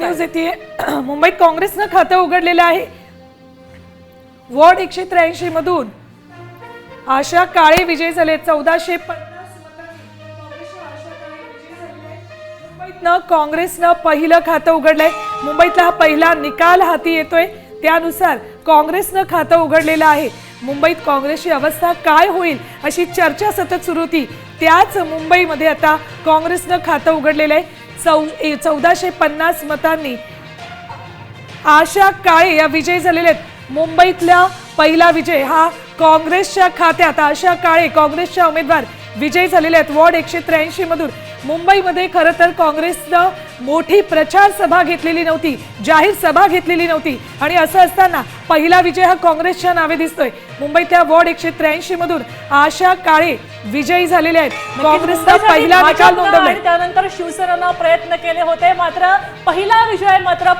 News येते। मुंबईत काँग्रेसनं खातं उघडलेलं आहे। वॉर्ड 183 मधून आशा काळे विजयी झाले। 1450 मुंबईतनं काँग्रेसनं पहिलं खातं उघडलंय। मुंबईतला हा पहिला निकाल हाती येतोय। त्यानुसार काँग्रेसनं खातं उघडलेलं आहे। मुंबईत काँग्रेसची अवस्था काय होईल अशी चर्चा सतत सुरू होती। त्याच मुंबईमध्ये आता काँग्रेसनं खातं उघडलेलं आहे। 1450 मतांनी आशा काळे या विजयी झालेले आहेत। मुंबईतला पहिला विजय हा काँग्रेसच्या खात्यात। आशा काळे काँग्रेसच्या उमेदवार विजयी झालेले आहेत वॉर्ड 183 मधून। मुंबईमध्ये खरं तर काँग्रेसनं मोठी प्रचार सभा घेतलेली नव्हती, जाहीर सभा घेतलेली नव्हती आणि असं असताना पहिला विजय हा काँग्रेसच्या नावे दिसतोय। मुंबईतल्या वॉर्ड 183 मधून आशा काळे विजयी झालेले आहेत। काँग्रेसचा पहिला निकाल नोंदवला। त्यानंतर शिवसेनेनं प्रयत्न केले होते, मात्र पहिला विजय मात्र